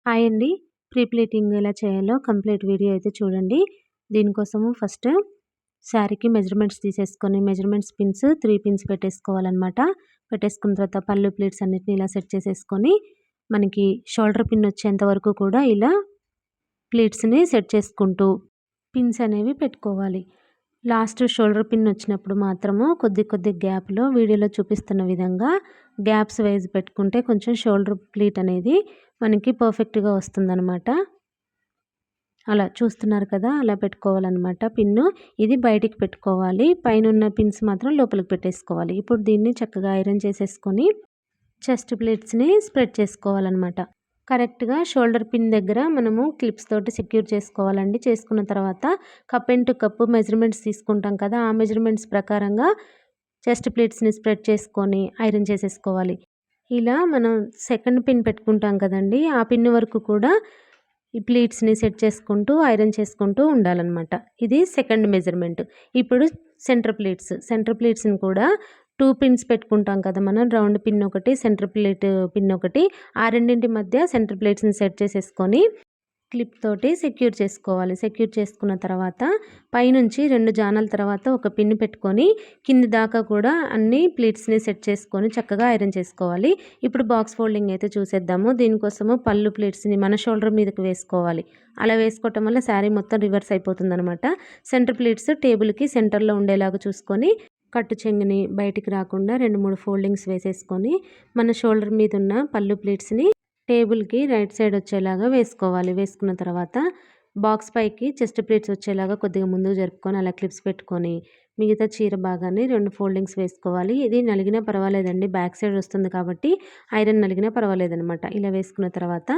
Hi అండి. Pre pleating ఎలా చేయాలో కంప్లీట్ వీడియో అయితే చూడండి. దీనికోసము ఫస్ట్ శారీకి మెజర్‌మెంట్స్ తీసేసుకొని మెజర్‌మెంట్స్ పిన్స్ 3 పిన్స్ పెట్టేసుకోవాలనమాట. పెట్టేసుకున్న తర్వాత పళ్ళు ప్లీట్స్ అన్నిటిని ఇలా సెట్ చేసేసుకొని మనకి షోల్డర్ పిన్ వచ్చేంత వరకు కూడా ఇలా ప్లీట్స్‌ని సెట్ చేసుకుంటూ పిన్స్ అనేవి పెట్టుకోవాలి. లాస్ట్ షోల్డర్ పిన్ వచ్చినప్పుడు మాత్రము కొద్ది గ్యాప్‌లో వీడియోలో చూపిస్తున్న విధంగా గ్యాప్స్ వైస్ పెట్టుకుంటే కొంచెం షోల్డర్ ప్లీట్ అనేది మనకి పర్ఫెక్ట్‌గా వస్తుందనమాట. అలా చూస్తున్నారు కదా! అలా పెట్టుకోవాలనమాట పిన్ను. ఇది బయటికి పెట్టుకోవాలి. పైనున్న పిన్స్ మాత్రం లోపలికి పెట్టేసుకోవాలి. ఇప్పుడు దీన్ని చక్కగా ఐరన్ చేసేసుకొని చెస్ట్ ప్లీట్స్‌ని స్ప్రెడ్ చేసుకోవాలనమాట. కరెక్ట్‌గా షోల్డర్ పిన్ దగ్గర మనము క్లిప్స్ తోటి సెక్యూర్ చేసుకోవాలండి. చేసుకున్న తర్వాత cup and to cup measurements తీసుకుంటాం కదా! ఆ మెజర్‌మెంట్స్ ప్రకారంగా చెస్ట్ ప్లీట్స్‌ని స్ప్రెడ్ చేసుకొని ఐరన్ చేసేసుకోవాలి. ఇలా మనం సెకండ్ పిన్ పెట్టుకుంటాం కదండీ! ఆ పిన్ వరకు కూడా ఈ ప్లీట్స్‌ని సెట్ చేసుకుంటూ ఐరన్ చేసుకుంటూ ఉండాలనమాట. ఇది సెకండ్ మెజర్‌మెంట్. ఇప్పుడు సెంటర్ ప్లీట్స్‌ని కూడా 2 పిన్స్ పెట్టుకుంటాం కదా! మనం రౌండ్ పిన్ ఒకటి, సెంటర్ ప్లేట్ పిన్ ఒకటి. ఆ రెండింటి మధ్య సెంటర్ ప్లేట్స్‌ని సెట్ చేసేసుకొని క్లిప్ తోటి సెక్యూర్ చేసుకోవాలి. సెక్యూర్ చేసుకున్న తర్వాత పైనుంచి 2 జానాల తర్వాత ఒక పిన్ పెట్టుకొని కింది దాకా కూడా అన్ని ప్లీట్స్‌ని సెట్ చేసుకొని చక్కగా ఐరన్ చేసుకోవాలి. ఇప్పుడు బాక్స్ ఫోల్డింగ్ అయితే చూసేద్దాము. దీనికోసము పళ్ళు ప్లీట్స్‌ని మన షోల్డర్ మీదకి వేసుకోవాలి. అలా వేసుకోవటం వల్ల శారీ మొత్తం రివర్స్ అయిపోతుందనమాట. సెంటర్ ప్లీట్స్ టేబుల్‌కి సెంటర్‌లో ఉండేలాగా చూసుకొని కట్టు చెంగుని బయటికి రాకుండా 2, 3 ఫోల్డింగ్స్ వేసేసుకొని మన షోల్డర్ మీద ఉన్న పళ్ళు ప్లీట్స్‌ని టేబుల్‌కి రైట్ సైడ్ వచ్చేలాగా వేసుకోవాలి. వేసుకున్న తర్వాత బాక్స్ పైకి చెస్ట్ ప్లీట్స్ వచ్చేలాగా కొద్దిగా ముందుకు జరుపుకొని అలా క్లిప్స్ పెట్టుకొని మిగతా చీర భాగాన్ని 2 ఫోల్డింగ్స్ వేసుకోవాలి. ఇది నలిగినా పర్వాలేదండి. బ్యాక్ సైడ్ వస్తుంది కాబట్టి ఐరన్ నలిగినా పర్వాలేదనమాట. ఇలా వేసుకున్న తర్వాత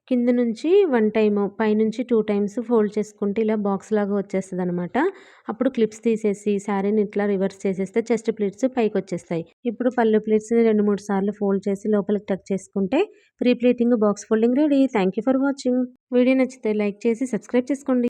కింద నుంచి 1 టైము పైనుంచి 2 టైమ్స్ ఫోల్డ్ చేసుకుంటే ఇలా బాక్స్ లాగా వచ్చేస్తదనమాట. అప్పుడు క్లిప్స్ తీసేసి శారీని ఇట్లా రివర్స్ చేసేస్తే చెస్ట్ ప్లీట్స్ పైకొచ్చేస్తాయి. ఇప్పుడు పళ్ళు ప్లీట్స్‌ని 2, 3 సార్లు ఫోల్డ్ చేసి లోపలికి టక్ చేసుకుంటే pre pleating box folding ready. Thank you for watching. Video నచ్చితే లైక్ చేసి సబ్స్క్రైబ్ చేసుకోండి.